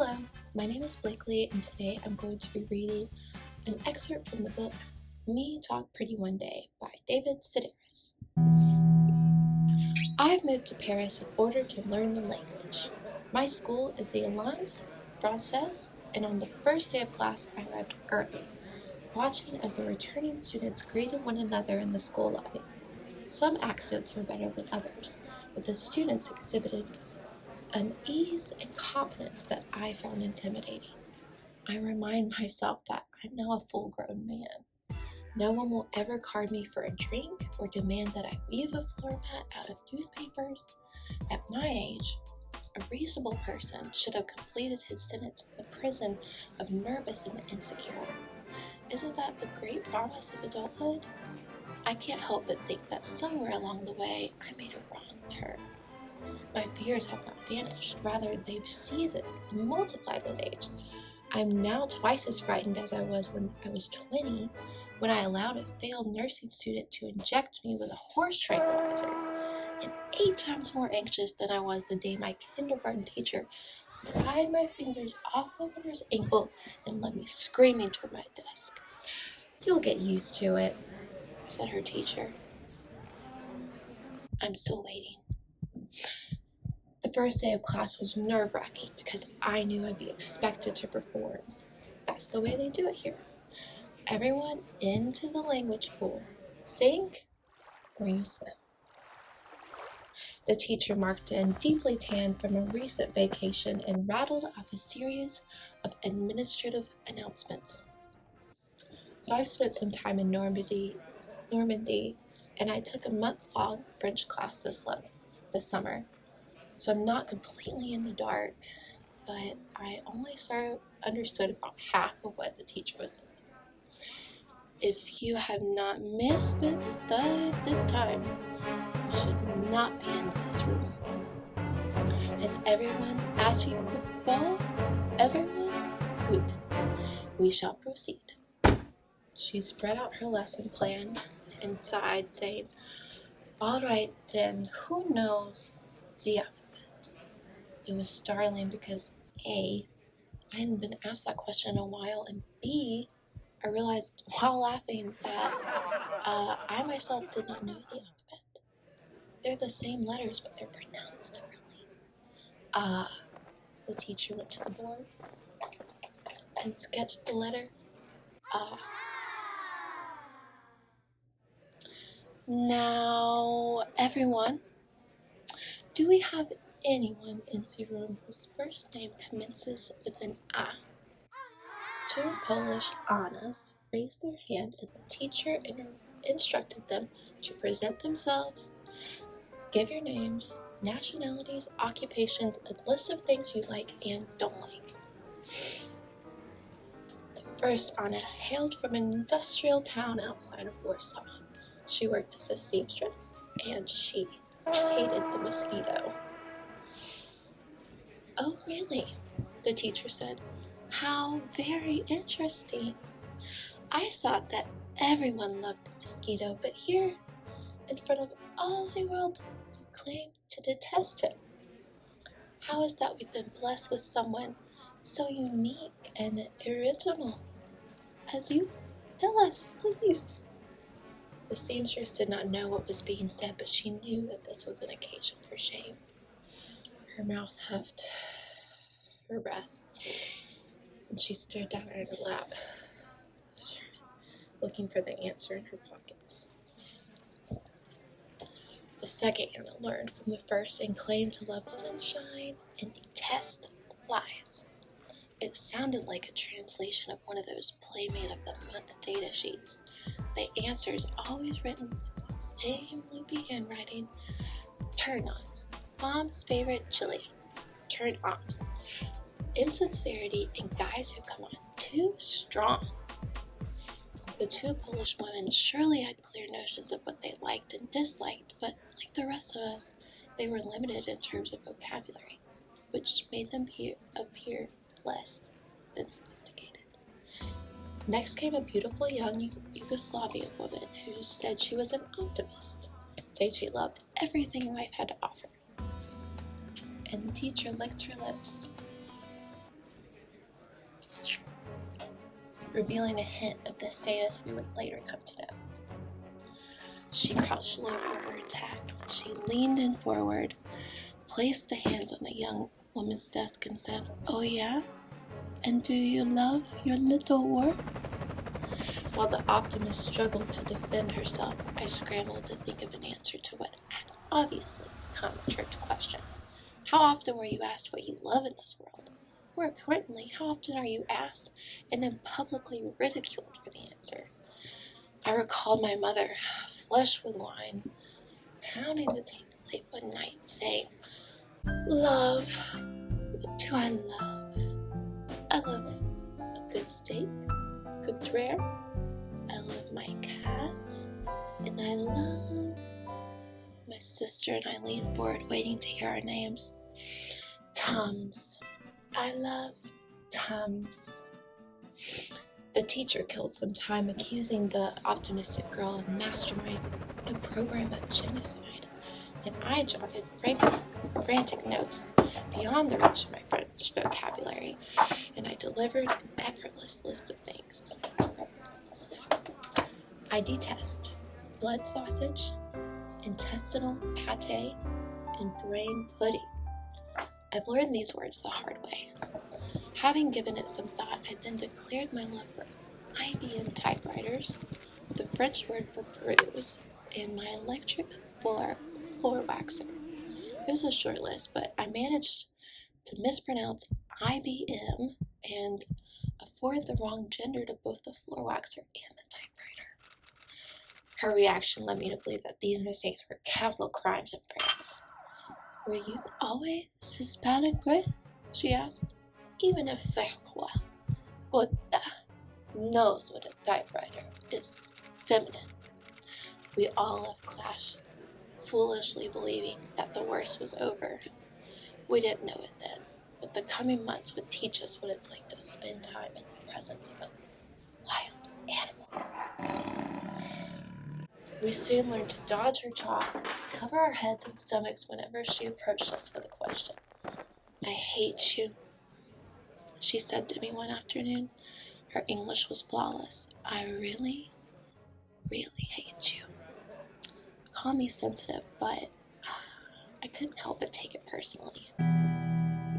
Hello, my name is Blakely, and today I'm going to be reading an excerpt from the book Me Talk Pretty One Day by David Sedaris. I've moved to Paris in order to learn the language. My school is the Alliance Française, and on the first day of class I arrived early, watching as the returning students greeted one another in the school lobby. Some accents were better than others, but the students exhibited an ease and confidence that I found intimidating. I remind myself that I'm now a full-grown man. No one will ever card me for a drink or demand that I weave a floor mat out of newspapers. At my age, a reasonable person should have completed his sentence in the prison of nervous and insecure. Isn't that the great promise of adulthood? I can't help but think that somewhere along the way I made a wrong turn. My fears have not vanished, rather they've seasoned and multiplied with age. I'm now twice as frightened as I was when I was 20, when I allowed a failed nursing student to inject me with a horse tranquilizer, and 8 times more anxious than I was the day my kindergarten teacher pried my fingers off my mother's ankle and led me screaming toward my desk. "You'll get used to it," said her teacher. I'm still waiting. The first day of class was nerve-wracking because I knew I'd be expected to perform. That's the way they do it here. Everyone into the language pool. Sink or you swim. The teacher marked in, deeply tanned from a recent vacation, and rattled off a series of administrative announcements. So I've spent some time in Normandy, and I took a month-long French class this summer. So I'm not completely in the dark, but I only understood about half of what the teacher was saying. If you have not missed Stud this time, you should not be in this room. Is everyone équipé? Everyone? Good. We shall proceed. She spread out her lesson plan and sighed, saying, "All right, then, who knows the alphabet?" It was startling because A, I hadn't been asked that question in a while, and B, I realized while laughing that I myself did not know the alphabet. They're the same letters, but they're pronounced differently. The teacher went to the board and sketched the letter Now, everyone, do we have anyone in the room whose first name commences with an A? 2 Polish Annas raised their hand, and the teacher instructed them to present themselves, give your names, nationalities, occupations, a list of things you like and don't like. The first Anna hailed from an industrial town outside of Warsaw. She worked as a seamstress, and she hated the mosquito. "Oh, really?" the teacher said. "How very interesting. I thought that everyone loved the mosquito, but here, in front of all the world, you claim to detest him. How is that we've been blessed with someone so unique and original as you? Tell us, please." The seamstress did not know what was being said, but she knew that this was an occasion for shame. Her mouth huffed her breath, and she stared down at her lap, looking for the answer in her pockets. The second Anna learned from the first and claimed to love sunshine and detest lies. It sounded like a translation of one of those Playmate of the Month data sheets. The answers always written in the same loopy handwriting. Turn-ons. Mom's favorite chili. Turn-offs. Insincerity and guys who come on too strong. The 2 Polish women surely had clear notions of what they liked and disliked, but like the rest of us, they were limited in terms of vocabulary, which made them appear less than sophisticated. Next came a beautiful young Yugoslavian woman who said she was an optimist, saying she loved everything life had to offer. And the teacher licked her lips. revealing a hint of the sadist we would later come to know. She crouched low for her attack. She leaned in forward, placed the hands on the young woman's desk and said, "Oh yeah? And do you love your little work?" While the optimist struggled to defend herself, I scrambled to think of an answer to what had obviously become a tricked question. How often were you asked what you love in this world? More importantly, how often are you asked and then publicly ridiculed for the answer? I recalled my mother, flushed with wine, pounding the table late one night, saying, "Love, what do I love? I love a good steak, cooked rare. I love my cat, and I love..." My sister and I leaned forward, waiting to hear our names. "Tums. I love Tums." The teacher killed some time accusing the optimistic girl of masterminding a program of genocide, and I jotted frantic notes beyond the reach of my French vocabulary, and I delivered an effortless list of things. I detest blood sausage, intestinal pate, and brain pudding. I've learned these words the hard way. Having given it some thought, I then declared my love for IBM typewriters, the French word for bruise, and my electric floor waxer. It was a short list, but I managed to mispronounce IBM and afford the wrong gender to both the floor waxer and the typewriter. Her reaction led me to believe that these mistakes were capital crimes in France. "Were you always Hispanic, right?" she asked. "Even if Ferrois Gota knows what a typewriter is feminine." We all left class, foolishly believing that the worst was over. We didn't know it then, but the coming months would teach us what it's like to spend time in the presence of a wild animal. We soon learned to dodge her chalk, to cover our heads and stomachs whenever she approached us with a question. "I hate you," she said to me one afternoon. Her English was flawless. "I really, really hate you." Call me sensitive, but I couldn't help but take it personally.